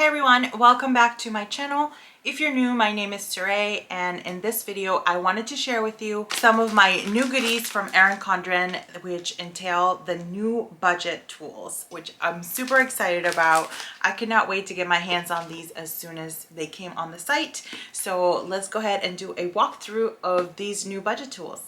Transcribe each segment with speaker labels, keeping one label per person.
Speaker 1: Hi everyone, welcome back to my channel. If you're new, my name is Saray, and in this video I wanted to share with you some of my new goodies from Erin Condren, which entail the new budget tools, which I'm super excited about. I cannot wait to get my hands on these as soon as they came on the site. So let's go ahead and do a walkthrough of these new budget tools.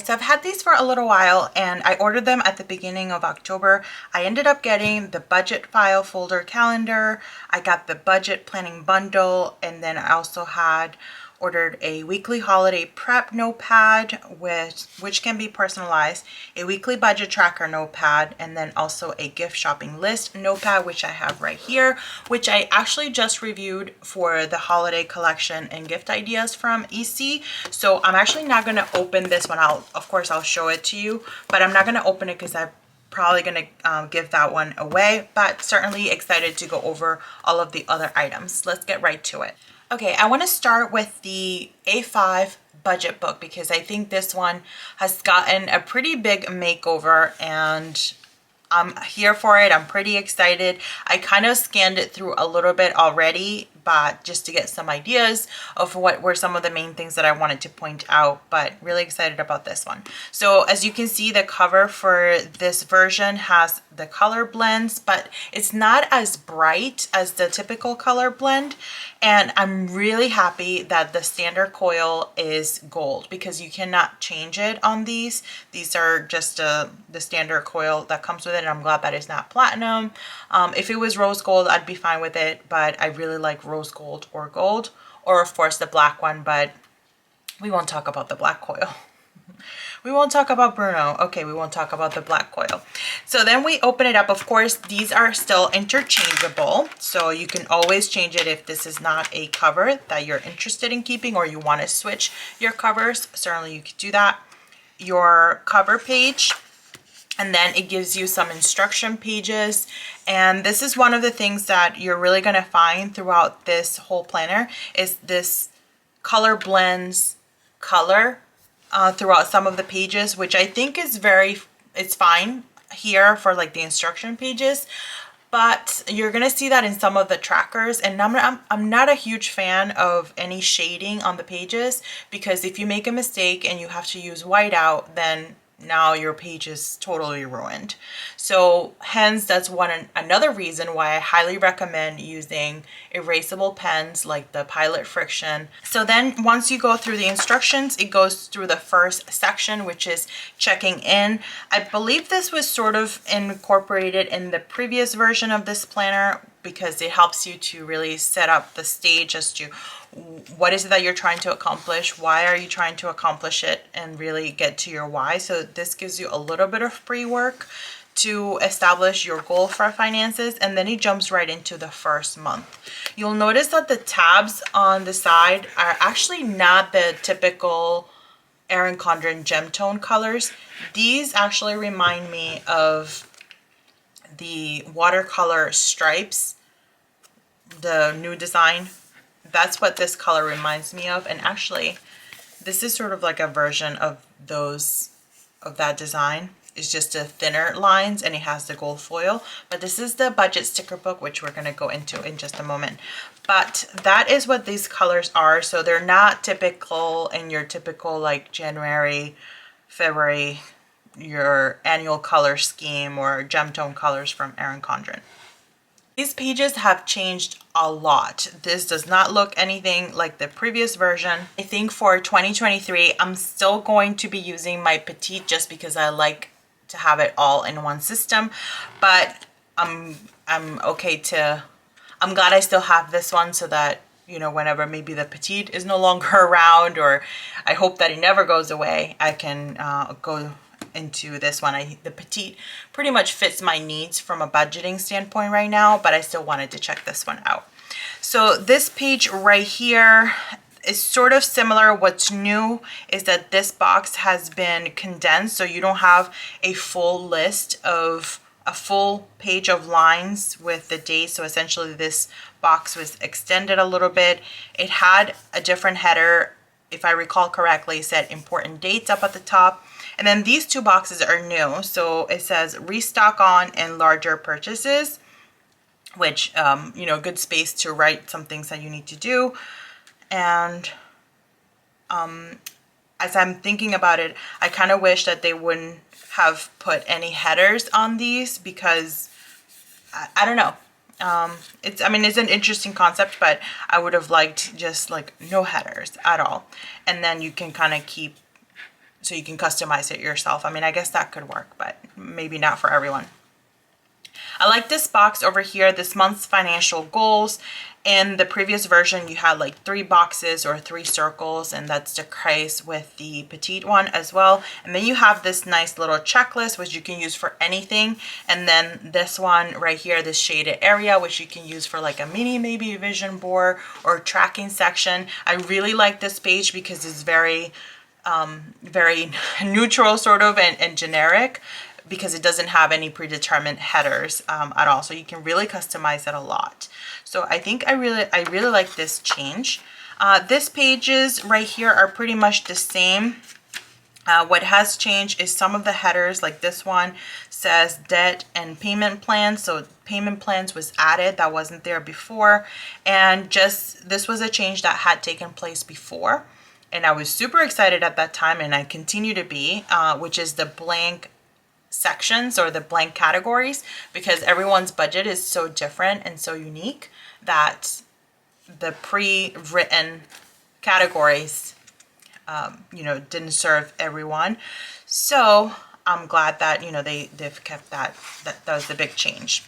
Speaker 1: So I've had these for a little while and I ordered them at the beginning of October. I ended up getting the budget file folder calendar. I got the budget planning bundle, and then I also had ordered a weekly holiday prep notepad which can be personalized, a weekly budget tracker notepad, and then also a gift shopping list notepad, which I have right here, which I actually just reviewed for the holiday collection and gift ideas from EC. So I'm actually not going to open this one. Of course I'll show it to you, but I'm not going to open it because I'm probably going to give that one away, but certainly excited to go over all of the other items. Let's get right to it. Okay, I want to start with the A5 budget book because I think this one has gotten a pretty big makeover and I'm here for it. I'm pretty excited. I kind of scanned it through a little bit already, but just to get some ideas of what were some of the main things that I wanted to point out, but really excited about this one. So as you can see, the cover for this version has the color blends, but it's not as bright as the typical color blend. And I'm really happy that the standard coil is gold because you cannot change it on these. These are just the standard coil that comes with it, and I'm glad that it's not platinum. If it was rose gold, I'd be fine with it, but I really like rose gold, or of course the black one, but we won't talk about the black coil. We won't talk about Bruno. Okay, we won't talk about the black coil. So then we open it up. Of course, these are still interchangeable, so you can always change it if this is not a cover that you're interested in keeping or you want to switch your covers. Certainly you could do that. Your cover page, and then it gives you some instruction pages. And this is one of the things that you're really going to find throughout this whole planner is this color blends color throughout some of the pages, which I think is it's fine here for like the instruction pages, but you're gonna see that in some of the trackers. And I'm not a huge fan of any shading on the pages, because if you make a mistake and you have to use whiteout, then now your page is totally ruined. So hence that's another reason why I highly recommend using erasable pens like the Pilot Friction. So then once you go through the instructions, it goes through the first section, which is checking in. I believe this was sort of incorporated in the previous version of this planner because it helps you to really set up the stage as to what is it that you're trying to accomplish, why are you trying to accomplish it, and really get to your why. So this gives you a little bit of pre-work to establish your goal for finances, and then it jumps right into the first month. You'll notice that the tabs on the side are actually not the typical Erin Condren gem tone colors. These actually remind me of the watercolor stripes, the new design. That's what this color reminds me of. And actually this is sort of like a version of that design. It's just a thinner lines and it has the gold foil, but this is the budget sticker book, which we're going to go into in just a moment. But that is what these colors are. So they're not typical in your typical like January, February, your annual color scheme or gem tone colors from Erin Condren. These pages have changed a lot. This does not look anything like the previous version. I think for 2023, I'm still going to be using my Petite just because I like to have it all in one system, but I'm glad I still have this one so that, you know, whenever maybe the Petite is no longer around, or I hope that it never goes away, I can go into this one. The Petite pretty much fits my needs from a budgeting standpoint right now, but I still wanted to check this one out. So this page right here is sort of similar. What's new is that this box has been condensed, so you don't have a full list of a full page of lines with the date. So essentially this box was extended a little bit. It had a different header, if I recall correctly. It said important dates up at the top. And then these two boxes are new. So it says restock on and larger purchases, which, you know, good space to write some things that you need to do. And as I'm thinking about it, I kind of wish that they wouldn't have put any headers on these, because I don't know. I mean, it's an interesting concept, but I would have liked just like no headers at all. And then you can kind of keep, so you can customize it yourself. I mean, I guess that could work, but maybe not for everyone. I like this box over here, this month's financial goals. In the previous version, you had like 3 boxes or 3 circles, and that's the case with the petite one as well. And then you have this nice little checklist, which you can use for anything. And then this one right here, this shaded area, which you can use for like a mini, maybe vision board or tracking section. I really like this page because it's very neutral sort of and generic, because it doesn't have any predetermined headers at all. So you can really customize it a lot. So I think I really like this change. This pages right here are pretty much the same. What has changed is some of the headers, like this one says debt and payment plans. So payment plans was added, that wasn't there before. And just, this was a change that had taken place before. And I was super excited at that time, and I continue to be, which is the blank sections or the blank categories, because everyone's budget is so different and so unique that the pre-written categories, you know, didn't serve everyone. So I'm glad that, you know, they've kept that was the big change.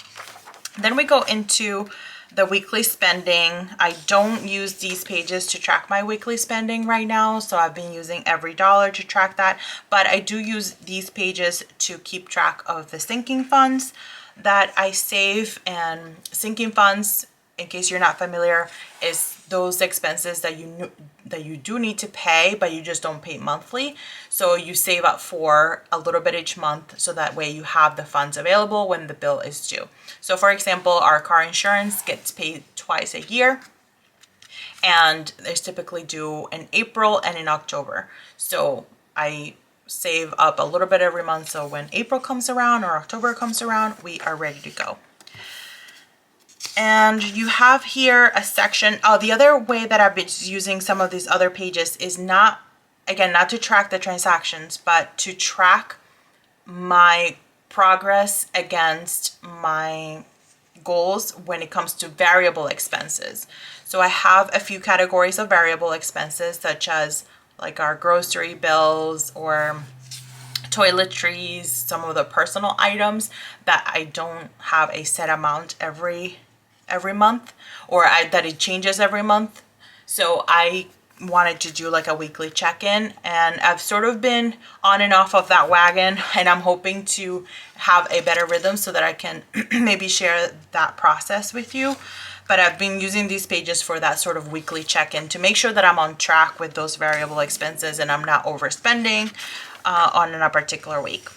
Speaker 1: Then we go into the weekly spending. I don't use these pages to track my weekly spending right now, so I've been using every dollar to track that, but I do use these pages to keep track of the sinking funds that I save. And sinking funds, in case you're not familiar, is those expenses that you do need to pay, but you just don't pay monthly. So you save up for a little bit each month, so that way you have the funds available when the bill is due. So for example, our car insurance gets paid twice a year, and it's typically due in April and in October. So I save up a little bit every month, so when April comes around or October comes around, we are ready to go. And you have here a section. Oh, the other way that I've been using some of these other pages is not, again, not to track the transactions, but to track my progress against my goals when it comes to variable expenses. So I have a few categories of variable expenses, such as like our grocery bills or toiletries, some of the personal items that I don't have a set amount every month, or that it changes every month. So I wanted to do like a weekly check-in, and I've sort of been on and off of that wagon, and I'm hoping to have a better rhythm so that I can maybe share that process with you. But I've been using these pages for that sort of weekly check-in to make sure that I'm on track with those variable expenses and I'm not overspending on a particular week.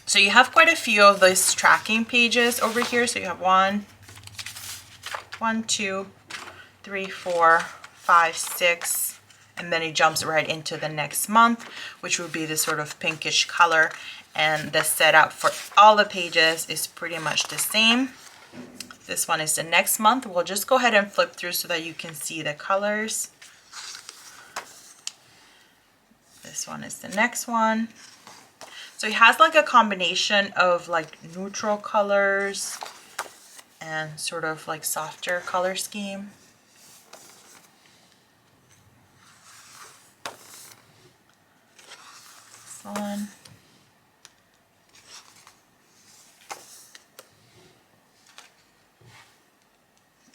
Speaker 1: So you have quite a few of these tracking pages over here. So you have 1, 2, 3, 4, 5, 6, and then it jumps right into the next month, which would be this sort of pinkish color. And the setup for all the pages is pretty much the same. This one is the next month. We'll just go ahead and flip through so that you can see the colors. This one is the next one. So it has like a combination of like neutral colors and sort of like softer color scheme. This one.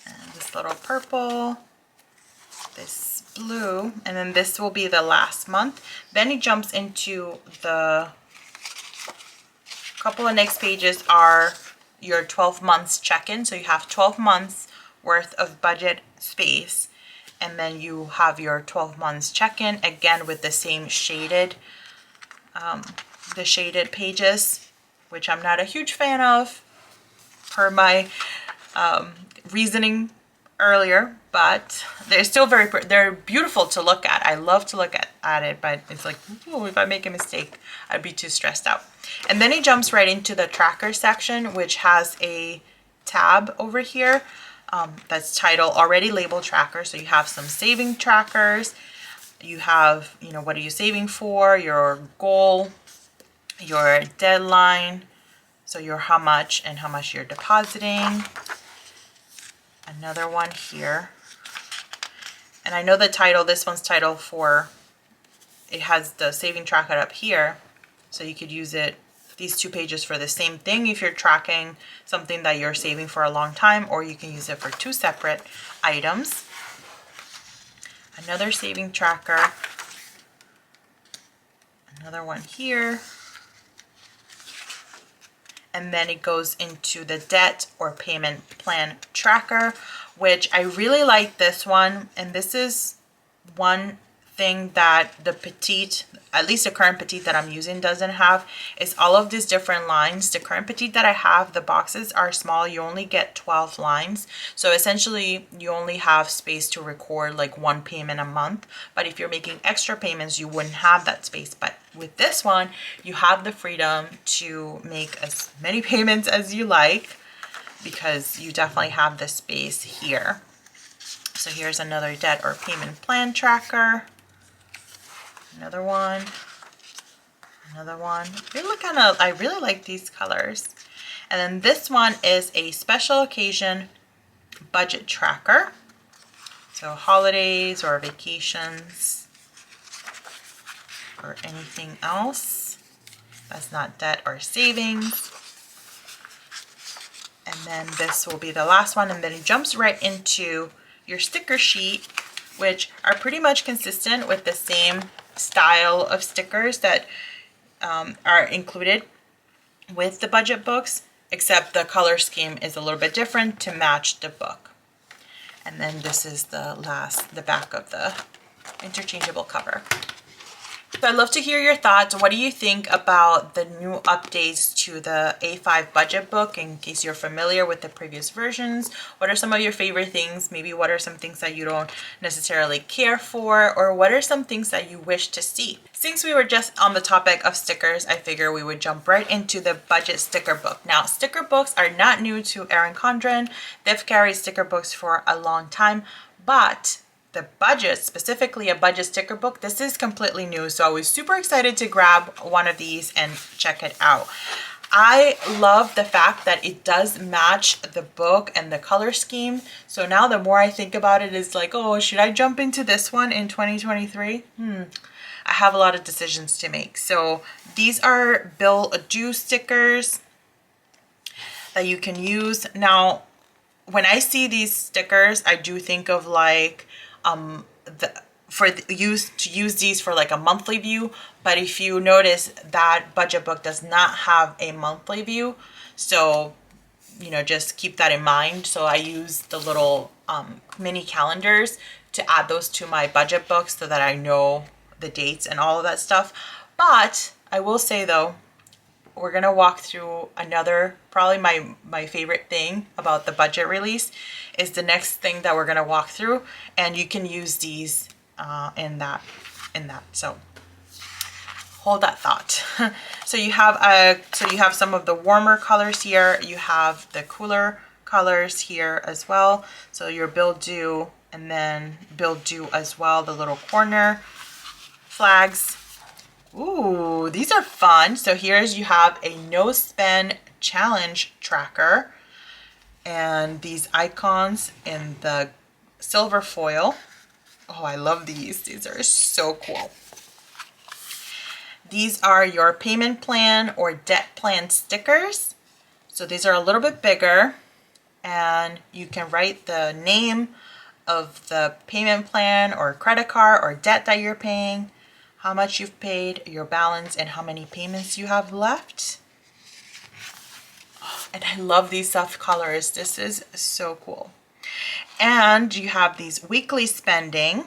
Speaker 1: And this little purple, this blue, and then this will be the last month. Then it jumps into the couple of next pages are your 12 months check-in. So you have 12 months worth of budget space. And then you have your 12 months check-in, again with the same shaded, the shaded pages, which I'm not a huge fan of per my reasoning earlier, but they're still they're beautiful to look at. I love to look at it, but it's like, ooh, if I make a mistake, I'd be too stressed out. And then it jumps right into the tracker section, which has a tab over here that's titled already labeled tracker. So you have some saving trackers. You have, you know, what are you saving for, your goal, your deadline, so your how much and how much you're depositing. Another one here. And I know the title, this one's title for, it has the saving tracker up here. So you could use it, these two pages for the same thing if you're tracking something that you're saving for a long time, or you can use it for two separate items. Another saving tracker. Another one here. And then it goes into the debt or payment plan tracker, which I really like this one. And this is one thing that the Petite, at least the current Petite that I'm using, doesn't have, is all of these different lines. The current Petite that I have, the boxes are small. You only get 12 lines. So essentially you only have space to record like one payment a month. But if you're making extra payments, you wouldn't have that space. But with this one, you have the freedom to make as many payments as you like, because you definitely have the space here. So here's another debt or payment plan tracker. Another one. Another one. I really like these colors. And then this one is a special occasion budget tracker. So holidays or vacations or anything else that's not debt or savings. And then this will be the last one, and then it jumps right into your sticker sheet, which are pretty much consistent with the same style of stickers that are included with the budget books, except the color scheme is a little bit different to match the book. And then this is the back of the interchangeable cover. So I'd love to hear your thoughts. What do you think about the new updates to the A5 budget book, in case you're familiar with the previous versions? What are some of your favorite things? Maybe what are some things that you don't necessarily care for, or what are some things that you wish to see? Since we were just on the topic of stickers, I figure we would jump right into the budget sticker book. Now, sticker books are not new to Erin Condren. They've carried sticker books for a long time, but the budget, specifically a budget sticker book, this is completely new. So I was super excited to grab one of these and check it out. I love the fact that it does match the book and the color scheme. So now the more I think about it, it's like, oh, should I jump into this one in 2023? I have a lot of decisions to make. So these are bill due stickers that you can use. Now, when I see these stickers, I do think of like use these for like a monthly view. But if you notice, that budget book does not have a monthly view, so you know, just keep that in mind. So I use the little mini calendars to add those to my budget books so that I know the dates and all of that stuff. But I will say though, we're gonna walk through another, probably my favorite thing about the budget release is the next thing that we're gonna walk through, and you can use these in that. So hold that thought. So you have some of the warmer colors here. You have the cooler colors here as well. So your bill due, and then bill due as well, the little corner flags. Ooh, these are fun. So here's, you have a no spend challenge tracker, and these icons in the silver foil. Oh, I love these. These are so cool. These are your payment plan or debt plan stickers. So these are a little bit bigger, and you can write the name of the payment plan or credit card or debt that you're paying, how much you've paid, your balance, and how many payments you have left. And I love these soft colors. This is so cool. And you have these weekly spending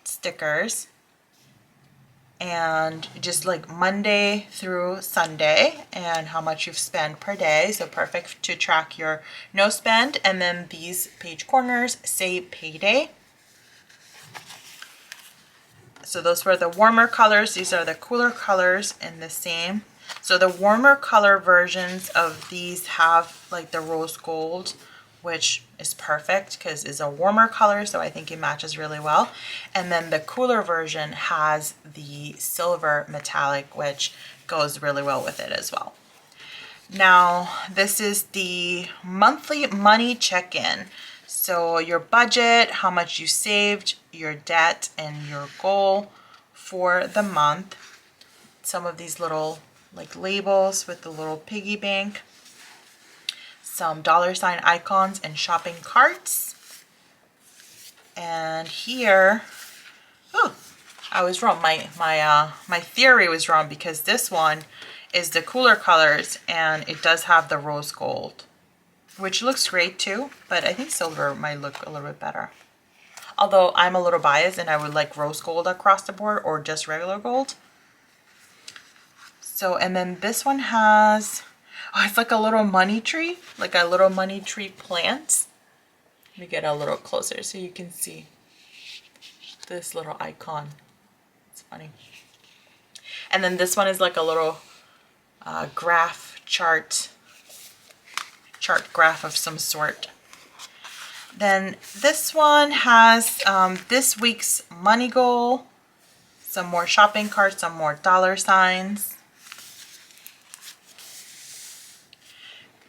Speaker 1: stickers, and just like Monday through Sunday and how much you've spent per day. So perfect to track your no spend. And then these page corners say payday. So those were the warmer colors. These are the cooler colors in the same. So the warmer color versions of these have like the rose gold, which is perfect because it's a warmer color, so I think it matches really well. And then the cooler version has the silver metallic, which goes really well with it as well. Now, this is the monthly money check-in. So your budget, how much you saved, your debt, and your goal for the month. Some of these little like labels with the little piggy bank. Some $ icons and shopping carts. And here, oh, I was wrong. My theory was wrong, because this one is the cooler colors and it does have the rose gold, which looks great too, but I think silver might look a little bit better. Although I'm a little biased and I would like rose gold across the board or just regular gold. So, and then this one has, oh, it's like a little money tree, like a little money tree plant. Let me get a little closer so you can see this little icon. It's funny. And then this one is like a little graph chart graph of some sort. Then this one has this week's money goal, some more shopping carts, some more $.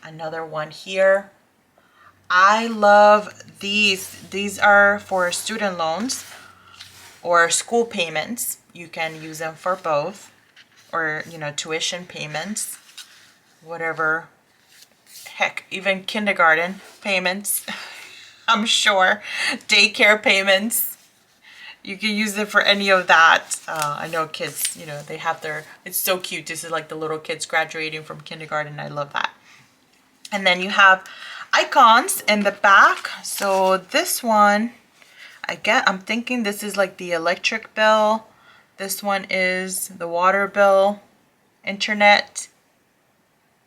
Speaker 1: Another one here. I love these. These are for student loans or school payments. You can use them for both, or, you know, tuition payments, whatever. Heck, even kindergarten payments, I'm sure. Daycare payments. You can use it for any of that. I know kids, you know, they have their, it's so cute. This is like the little kids graduating from kindergarten. I love that. And then you have icons in the back. So this one, I'm thinking this is like the electric bill. This one is the water bill, internet,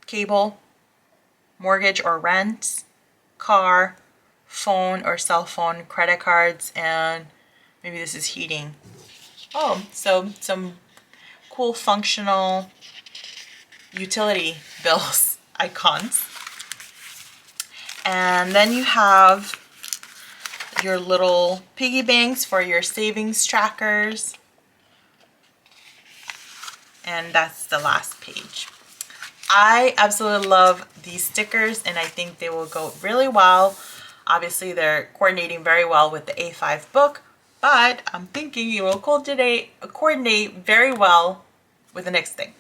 Speaker 1: cable, mortgage or rent, car, phone or cell phone, credit cards, and maybe this is heating. Oh, so some cool functional utility bills icons. And then you have your little piggy banks for your savings trackers. And that's the last page. I absolutely love these stickers, and I think they will go really well. Obviously, they're coordinating very well with the A5 book, but I'm thinking it will coordinate very well with the next thing.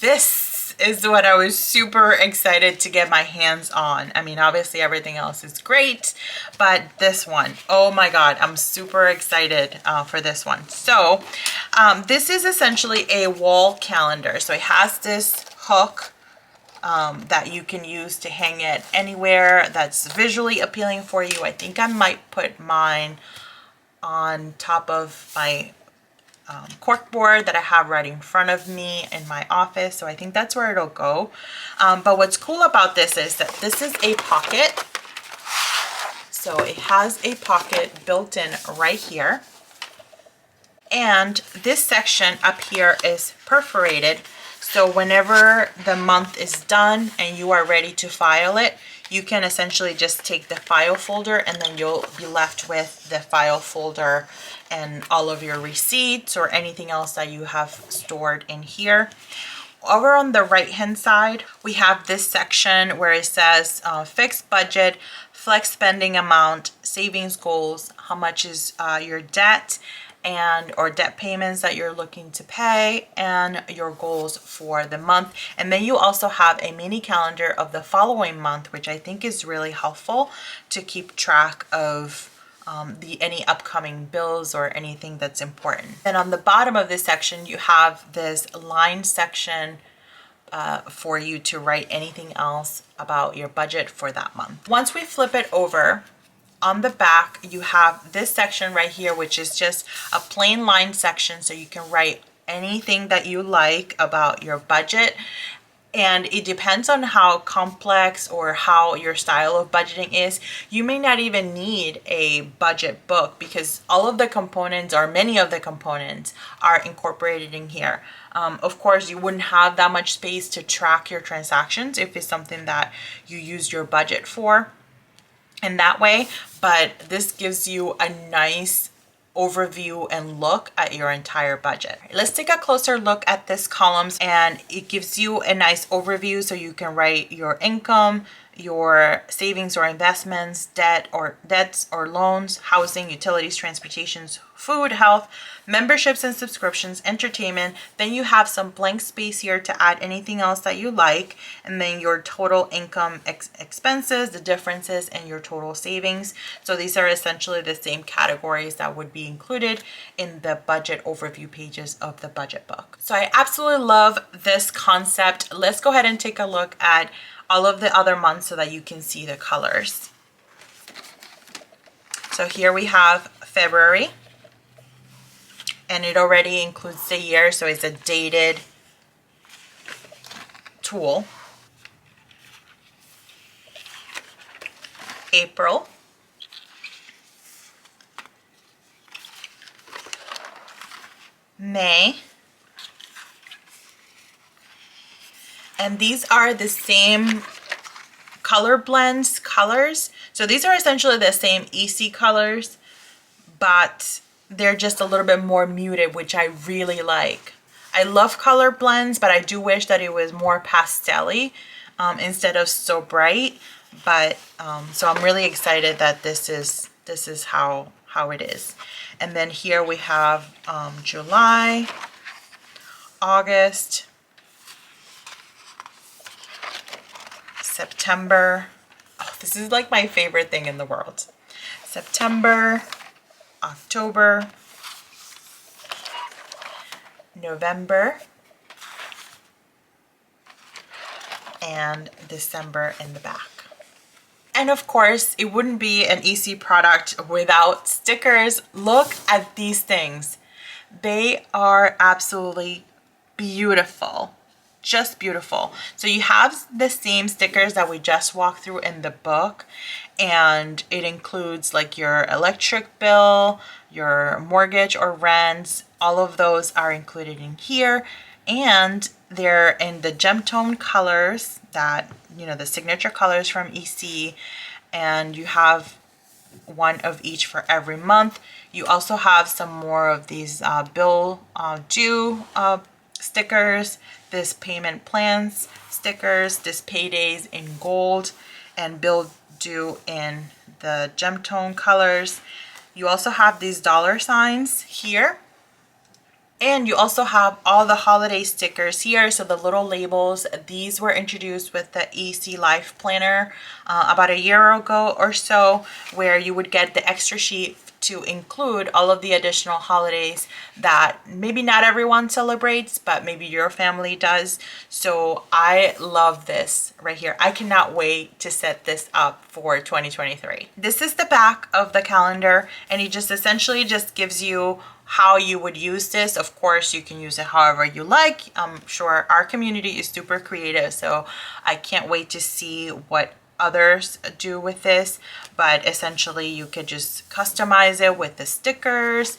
Speaker 1: This is what I was super excited to get my hands on. I mean, obviously everything else is great, but this one, oh my God, I'm super excited for this one. So this is essentially a wall calendar. So it has this hook that you can use to hang it anywhere that's visually appealing for you. I think I might put mine on top of my cork board that I have right in front of me in my office. So I think that's where it'll go. But what's cool about this is that this is a pocket. So it has a pocket built in right here. And this section up here is perforated. So whenever the month is done and you are ready to file it, you can essentially just take the file folder, and then you'll be left with the file folder and all of your receipts or anything else that you have stored in here. Over on the right hand side, we have this section where it says fixed budget, flex spending amount, savings goals, how much is your debt, and or debt payments that you're looking to pay, and your goals for the month. And then you also have a mini calendar of the following month, which I think is really helpful to keep track of any upcoming bills or anything that's important. And on the bottom of this section, you have this line section for you to write anything else about your budget for that month. Once we flip it over, on the back, you have this section right here, which is just a plain line section. So you can write anything that you like about your budget. And it depends on how complex or how your style of budgeting is. You may not even need a budget book because all of the components, or many of the components, are incorporated in here. Of course, you wouldn't have that much space to track your transactions if it's something that you use your budget for in that way, but this gives you a nice overview and look at your entire budget. Let's take a closer look at this columns, and it gives you a nice overview so you can write your income, your savings or investments, debts or loans, housing, utilities, transportations, food, health, memberships and subscriptions, entertainment. Then you have some blank space here to add anything else that you like, and then your total income, expenses, the differences, and your total savings. So these are essentially the same categories that would be included in the budget overview pages of the budget book. So I absolutely love this concept. Let's go ahead and take a look at all of the other months so that you can see the colors. So here we have February, and it already includes the year, so it's a dated tool. April, May, and these are the same color blends colors. So these are essentially the same EC colors, but they're just a little bit more muted, which I really like. I love color blends, but I do wish that it was more pastel-y instead of so bright. But so I'm really excited that this is how it is. And then here we have July, August, September. Oh, this is like my favorite thing in the world. September, October, November, and December in the back. And of course, it wouldn't be an EC product without stickers. Look at these things. They are absolutely beautiful. Just beautiful. So you have the same stickers that we just walked through in the book, and it includes like your electric bill, your mortgage or rents. All of those are included in here, and they're in the gem tone colors that, you know, the signature colors from EC, and you have one of each for every month. You also have some more of these bill due stickers, this payment plans stickers, this paydays in gold, and bill due in the gem tone colors. You also have these dollar signs here, and you also have all the holiday stickers here. So the little labels, these were introduced with the EC Life Planner about a year ago or so, where you would get the extra sheet to include all of the additional holidays that maybe not everyone celebrates, but maybe your family does. So I love this right here. I cannot wait to set this up for 2023. This is the back of the calendar, and it just essentially just gives you how you would use this. Of course, you can use it however you like. I'm sure our community is super creative, so I can't wait to see what others do with this. But essentially you could just customize it with the stickers,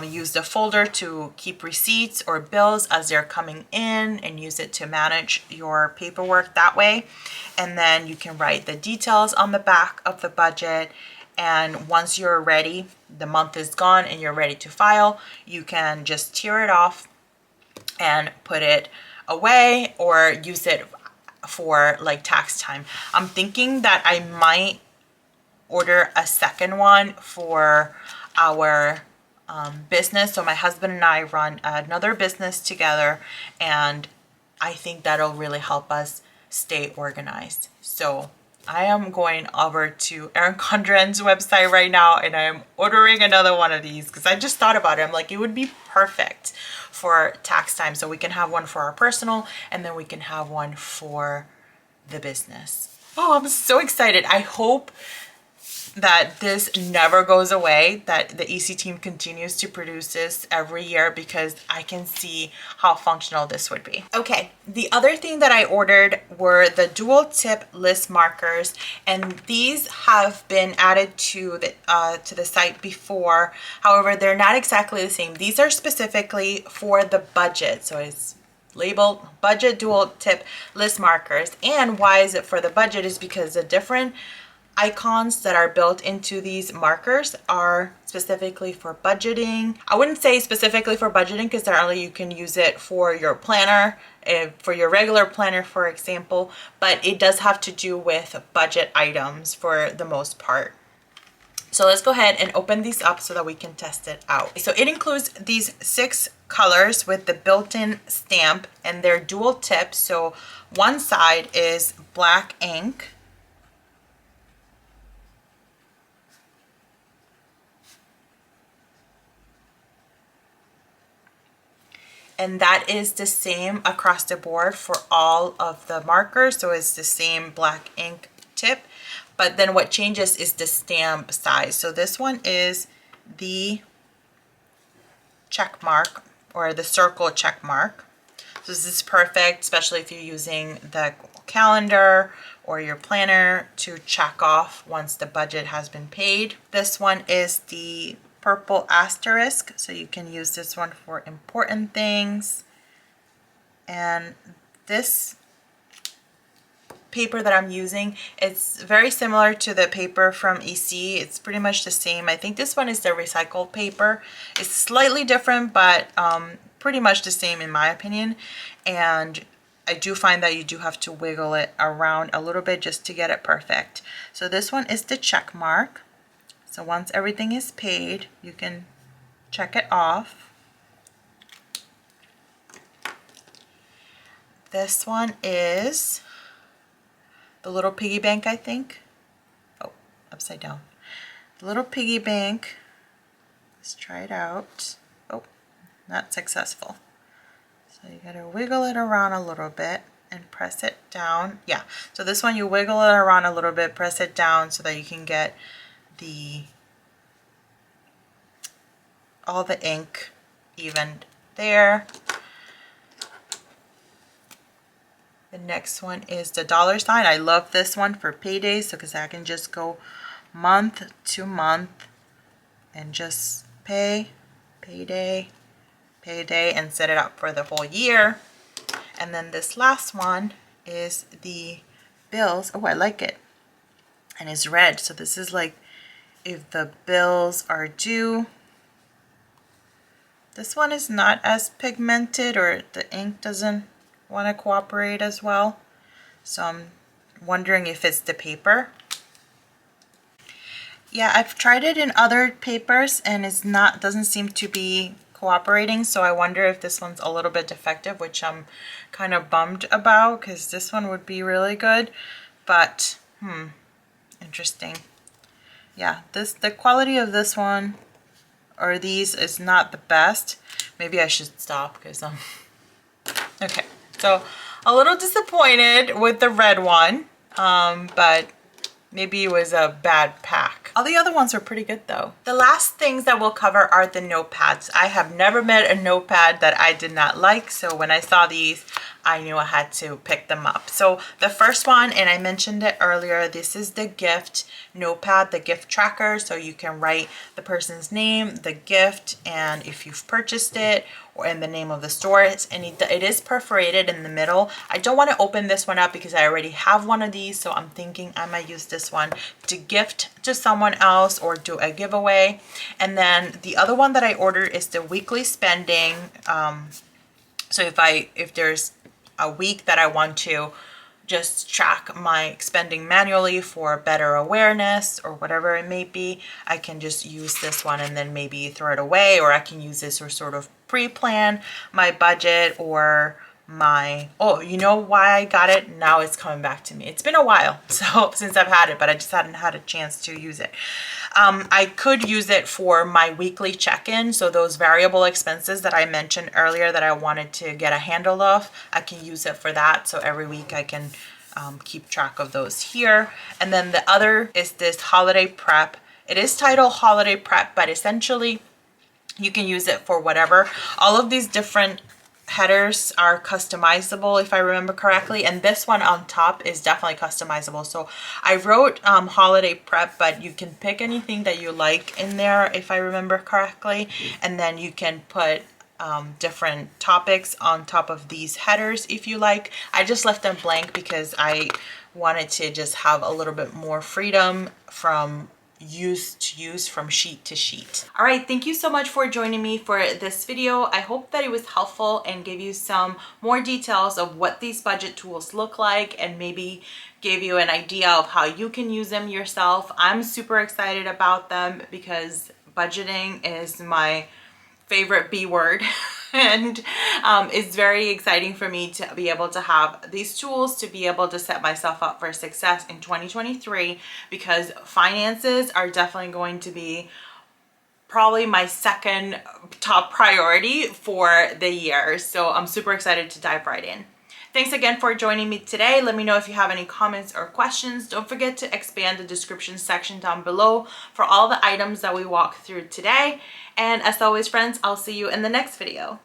Speaker 1: use the folder to keep receipts or bills as they're coming in, and use it to manage your paperwork that way. And then you can write the details on the back of the budget, and once you're ready, the month is gone and you're ready to file, you can just tear it off and put it away or use it for like tax time. I'm thinking that I might order a second one for our business. So my husband and I run another business together, and I think that'll really help us stay organized. So I am going over to Erin Condren's website right now and I am ordering another one of these because I just thought about it. I'm like, it would be perfect for tax time. So we can have one for our personal and then we can have one for the business. Oh, I'm so excited. I hope that this never goes away, that the EC team continues to produce this every year because I can see how functional this would be. Okay, the other thing that I ordered were the dual tip list markers, and these have been added to the site before. However, they're not exactly the same. These are specifically for the budget, so it's labeled budget dual tip list markers. And why is it for the budget is because the different icons that are built into these markers are specifically for budgeting. I wouldn't say specifically for budgeting because certainly you can use it for your planner, for your regular planner, for example, but it does have to do with budget items for the most part. So let's go ahead and open these up so that we can test it out. So it includes these 6 colors with the built-in stamp, and they're dual tip. So one side is black ink, and that is the same across the board for all of the markers. So it's the same black ink tip, but then what changes is the stamp size. So this one is the check mark or the circle check mark. So this is perfect, especially if you're using the calendar or your planner to check off once the budget has been paid. This one is the purple asterisk, so you can use this one for important things. And this paper that I'm using, it's very similar to the paper from EC. It's pretty much the same. I think this one is the recycled paper. It's slightly different, but pretty much the same in my opinion. And I do find that you do have to wiggle it around a little bit just to get it perfect. So this one is the check mark. So once everything is paid, you can check it off. This one is the little piggy bank, I think. Oh, upside down. The little piggy bank. Let's try it out. Oh, not successful. So you gotta wiggle it around a little bit and press it down. Yeah, so this one you wiggle it around a little bit, press it down so that you can get all the ink evened there. The next one is the dollar sign. I love this one for paydays, so because I can just go month to month and just payday, and set it up for the whole year. And then this last one is the bills. Oh, I like it. And it's red, so this is like if the bills are due. This one is not as pigmented, or the ink doesn't want to cooperate as well. So I'm wondering if it's the paper. Yeah, I've tried it in other papers and doesn't seem to be cooperating. So I wonder if this one's a little bit defective, which I'm kind of bummed about because this one would be really good. But interesting. Yeah, the quality of this one or these is not the best. Maybe I should stop because okay. So a little disappointed with the red one, but maybe it was a bad pack. All the other ones are pretty good though. The last things that we'll cover are the notepads. I have never met a notepad that I did not like, so when I saw these, I knew I had to pick them up. So the first one, and I mentioned it earlier, this is the gift notepad, the gift tracker. So you can write the person's name, the gift, and if you've purchased it, or in the name of the store. And it is perforated in the middle. I don't want to open this one up because I already have one of these. So I'm thinking I might use this one to gift to someone else or do a giveaway. And then the other one that I ordered is the weekly spending. So if there's a week that I want to just track my spending manually for better awareness or whatever it may be, I can just use this one and then maybe throw it away, or I can use this or sort of pre-plan my budget or oh, you know why I got it? Now it's coming back to me. It's been a while since I've had it, but I just hadn't had a chance to use it. I could use it for my weekly check-in. So those variable expenses that I mentioned earlier that I wanted to get a handle of, I can use it for that. So every week I can keep track of those here. And then the other is this holiday prep. It is titled holiday prep, but essentially you can use it for whatever. All of these different headers are customizable, if I remember correctly, and this one on top is definitely customizable. So I wrote holiday prep, but you can pick anything that you like in there, if I remember correctly, and then you can put different topics on top of these headers if you like. I just left them blank because I wanted to just have a little bit more freedom from use from sheet to sheet. All right, thank you so much for joining me for this video. I hope that it was helpful and gave you some more details of what these budget tools look like, and maybe gave you an idea of how you can use them yourself. I'm super excited about them because budgeting is my favorite B word. And it's very exciting for me to be able to have these tools to be able to set myself up for success in 2023, because finances are definitely going to be probably my second top priority for the year. So I'm super excited to dive right in. Thanks again for joining me today. Let me know if you have any comments or questions. Don't forget to expand the description section down below for all the items that we walked through today. And as always, friends, I'll see you in the next video.